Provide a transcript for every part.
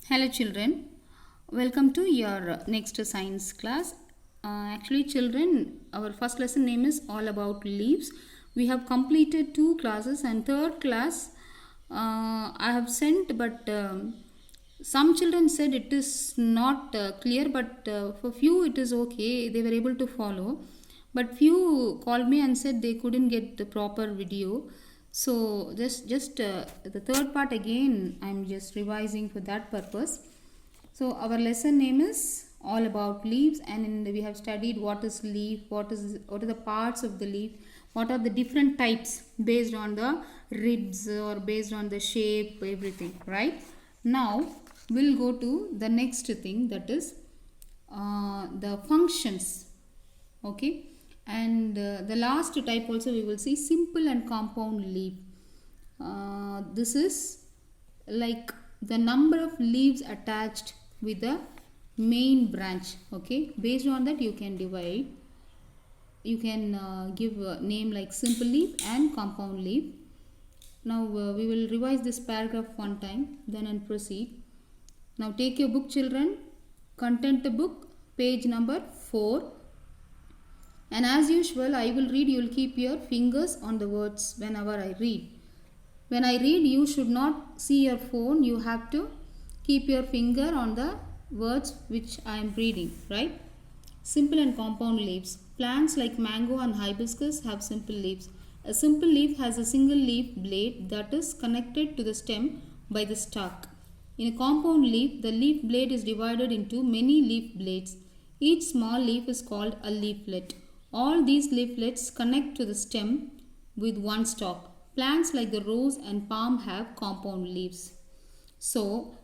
Hello children, welcome to your next science class. Actually children, our first lesson name is all about leaves. We have completed two classes and third class I have sent, but some children said it is not clear, but for few it is okay, they were able to follow, but few called me and said they couldn't get the proper video. So just the third part again I'm just revising for that purpose. So our lesson name is all about leaves, and we have studied what is leaf, what are the parts of the leaf, what are the different types based on the ribs or based on the shape, everything, right? Now we'll go to the next thing, that is the functions. Okay, and the last type also we will see simple and compound leaf. This is like the number of leaves attached with the main branch. Okay, based on that you can divide, you can give a name like simple leaf and compound leaf. Now we will revise this paragraph one time, then and proceed. Now take your book children, content book, page number 4. And as usual, I will read, you will keep your fingers on the words whenever I read. When I read, you should not see your phone, you have to keep your finger on the words which I am reading, right? Simple and compound leaves. Plants like mango and hibiscus have simple leaves. A simple leaf has a single leaf blade that is connected to the stem by the stalk. In a compound leaf, the leaf blade is divided into many leaf blades. Each small leaf is called a leaflet. All these leaflets connect to the stem with one stalk. Plants like the rose and palm have compound leaves. So,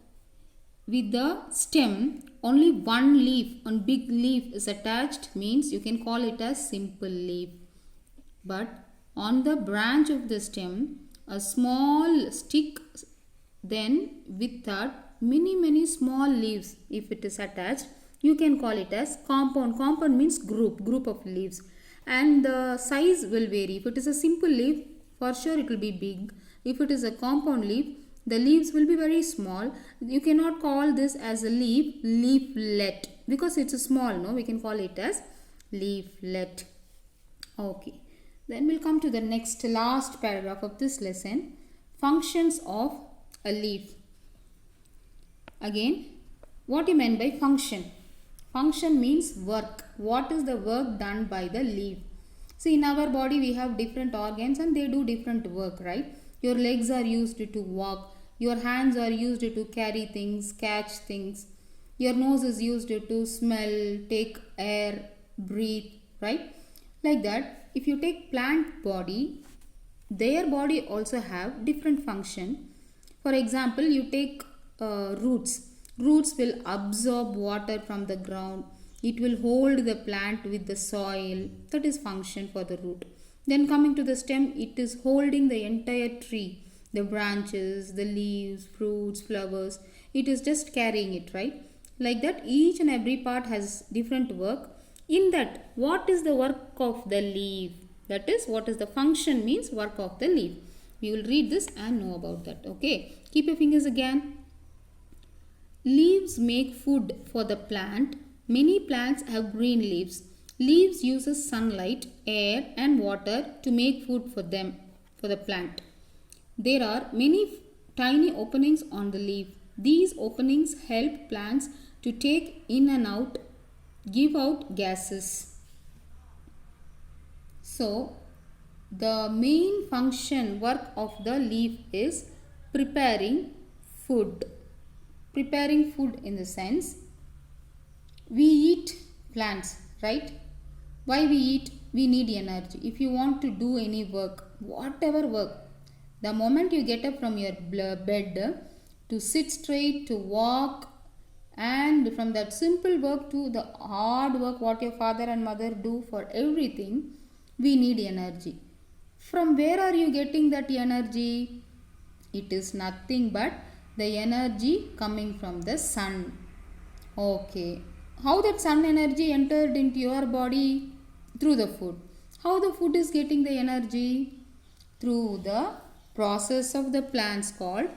with the stem, only one leaf, one big leaf is attached, means you can call it as simple leaf. But on the branch of the stem, a small stick, then with that many small leaves, if it is attached, you can call it as compound. Compound means group of leaves, and the size will vary. If it is a simple leaf, for sure it will be big. If it is a compound leaf, the leaves will be very small. You cannot call this as a leaflet, because it's a small, no, we can call it as leaflet. Okay, then we'll come to the next last paragraph of this lesson, functions of a leaf. Again, what you meant by function? Function means work. What is the work done by the leaf? See, in our body we have different organs and they do different work, right? Your legs are used to walk. Your hands are used to carry things, catch things. Your nose is used to smell, take air, breathe, right? Like that, if you take plant body, their body also have different function. For example, you take roots. Roots will absorb water from the ground. It will hold the plant with the soil. That is function for the root. Then coming to the stem, it is holding the entire tree. The branches, the leaves, fruits, flowers. It is just carrying it, right? Like that, each and every part has different work. In that, what is the work of the leaf? That is, what is the function means work of the leaf. We will read this and know about that. Okay. Keep your fingers again. Leaves make food for the plant. Many plants have green leaves. Leaves uses sunlight, air and water to make food for them, for the plant. There are many tiny openings on the leaf. These openings help plants to take in and out, give out gases. So, the main function work of the leaf is preparing food. Preparing food in the sense, we eat plants, right? Why we eat? We need energy. If you want to do any work, whatever work, the moment you get up from your bed, to sit straight, to walk, and from that simple work to the hard work what your father and mother do for everything, we need energy. From where are you getting that energy? It is nothing but the energy coming from the sun. Okay. How that sun energy entered into your body? Through the food. How the food is getting the energy? Through the process of the plants called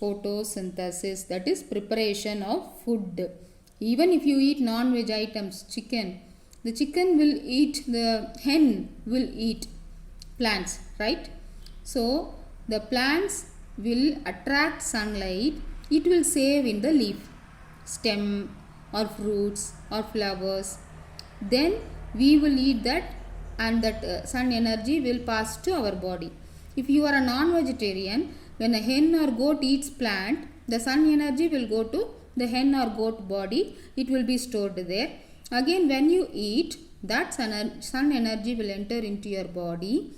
photosynthesis, that is preparation of food. Even if you eat non-veg items, chicken, the chicken will eat, the hen will eat plants, right? So the plants will attract sunlight, it will save in the leaf, stem or fruits or flowers. Then we will eat that, and that sun energy will pass to our body. If you are a non-vegetarian, when a hen or goat eats plant, the sun energy will go to the hen or goat body, it will be stored there. Again, when you eat, that sun energy will enter into your body,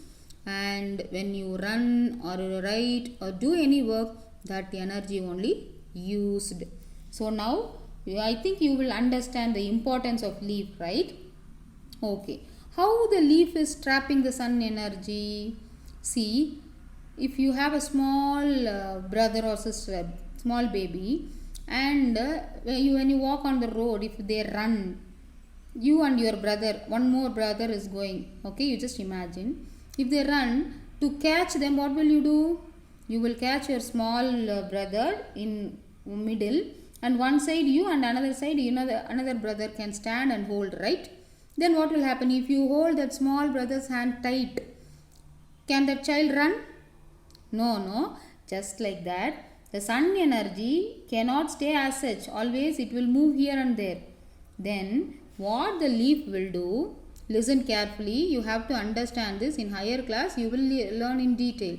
and when you run or write or do any work, that energy only used. So now I think you will understand the importance of leaf, right? Okay. How the leaf is trapping the sun energy? See, if you have a small brother or sister, small baby, and when you walk on the road, if they run, you and your brother, one more brother is going, okay, you just imagine, if they run, to catch them, what will you do? You will catch your small brother in middle, and one side you and another side, another brother can stand and hold, right? Then what will happen? If you hold that small brother's hand tight, can that child run? No. Just like that, the sun energy cannot stay as such. Always it will move here and there. Then what the leaf will do, listen carefully, you have to understand this. In higher class you will learn in detail.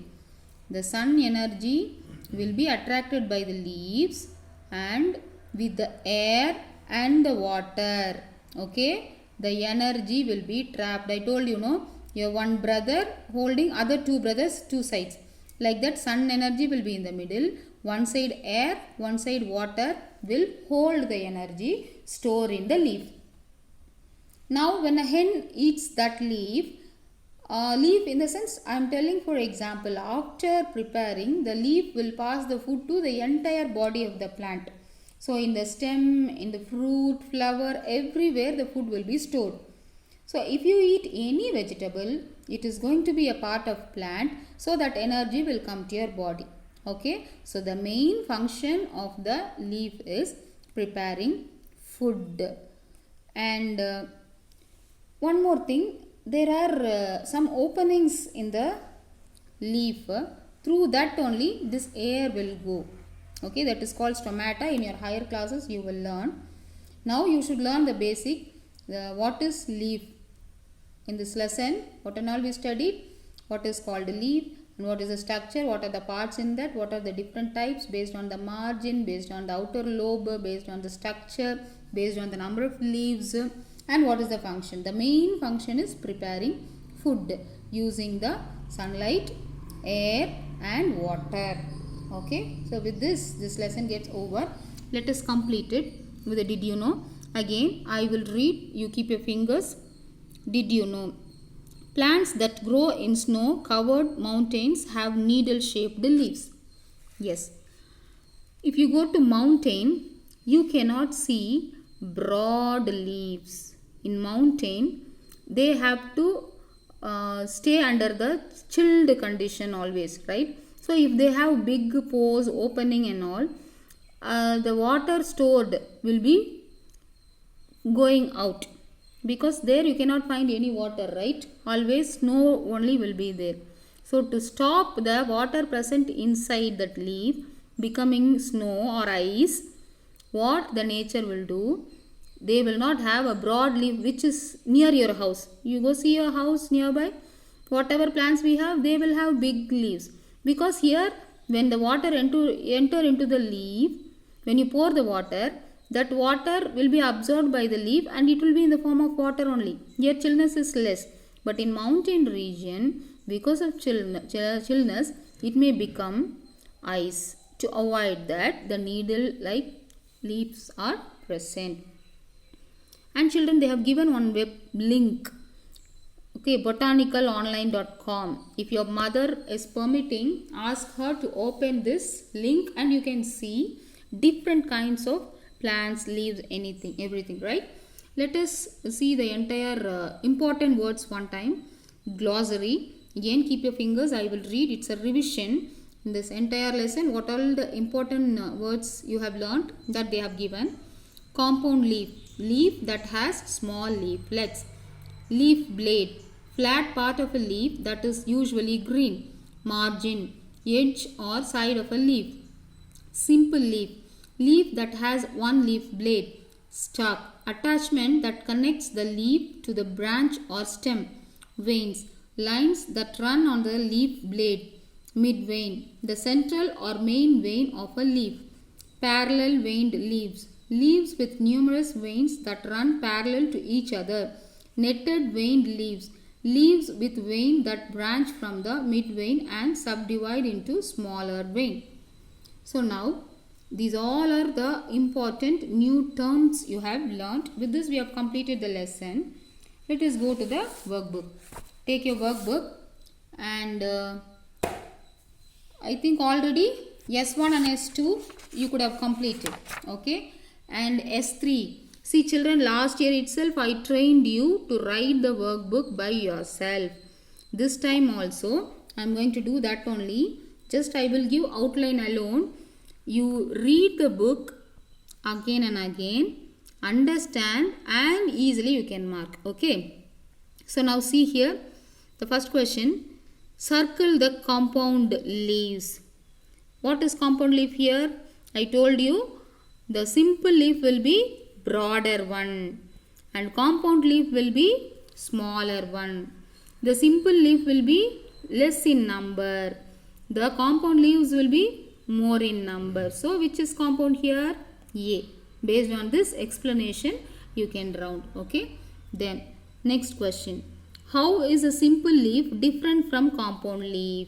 The sun energy will be attracted by the leaves and with the air and the water. Okay, the energy will be trapped. I told you, no, your one brother holding other two brothers two sides. Like that, sun energy will be in the middle. One side air, one side water will hold the energy, store in the leaf. Now when a hen eats that leaf in the sense, I am telling, for example, after preparing, the leaf will pass the food to the entire body of the plant. So in the stem, in the fruit, flower, everywhere the food will be stored. So if you eat any vegetable, it is going to be a part of plant, so that energy will come to your body. Okay, so the main function of the leaf is preparing food. And one more thing, there are some openings in the leaf. Through that only this air will go. Okay, that is called stomata. In your higher classes you will learn. Now you should learn the basic. What is leaf? In this lesson, what and all we studied, what is called leaf, and what is the structure, what are the parts in that, what are the different types based on the margin, based on the outer lobe, based on the structure, based on the number of leaves, and what is the function. The main function is preparing food using the sunlight, air and water. Okay, so with this lesson gets over. Let us complete it with a did you know. Again I will read, you keep your fingers. Did you know? Plants that grow in snow covered mountains have needle shaped leaves. Yes. If you go to mountain, you cannot see broad leaves. In mountain, they have to stay under the chilled condition always, right? So if they have big pores, opening and all, the water stored will be going out, because there you cannot find any water, right? Always snow only will be there. So to stop the water present inside that leaf becoming snow or ice, what the nature will do, they will not have a broad leaf which is near your house. You go see your house nearby, whatever plants we have, they will have big leaves. Because here when the water enter into the leaf, when you pour the water, that water will be absorbed by the leaf and it will be in the form of water only. Here chillness is less. But in mountain region, because of chillness, it may become ice. To avoid that, the needle like leaves are present. And children, they have given one web link. Okay, botanical.online.com. If your mother is permitting, ask her to open this link and you can see different kinds of plants, leaves, anything, everything, right? Let us see the entire important words one time. Glossary. Again, keep your fingers. I will read. It's a revision. in this entire lesson, what all the important words you have learnt that they have given. Compound leaf, leaf that has small leaflets. Leaf blade, flat part of a leaf that is usually green. Margin, edge or side of a leaf. Simple leaf, leaf that has one leaf blade. Stalk, attachment that connects the leaf to the branch or stem. Veins, lines that run on the leaf blade. Midvein, the central or main vein of a leaf. Parallel veined leaves, leaves with numerous veins that run parallel to each other. Netted veined leaves, leaves with vein that branch from the midvein and subdivide into smaller vein. So now these all are the important new terms you have learnt. With this we have completed the lesson. Let us go to the workbook. Take your workbook and I think already S1 and S2 you could have completed. Okay, and S3. See children, last year itself I trained you to write the workbook by yourself. This time also I am going to do that only. Just I will give outline alone. You read the book again and again, understand, and easily you can mark. Okay. So now see here the first question. Circle the compound leaves. What is compound leaf here? I told you the simple leaf will be broader one and compound leaf will be smaller one. The simple leaf will be less in number. The compound leaves will be more in number. So which is compound here? A. Based on this explanation you can round. Okay. Then next question. How is a simple leaf different from compound leaf?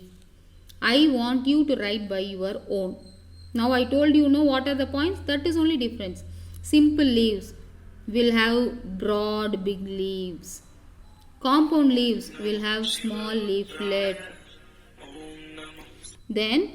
I want you to write by your own. Now I told you know what are the points. That is only difference. Simple leaves will have broad big leaves. Compound leaves will have small leaflet. Then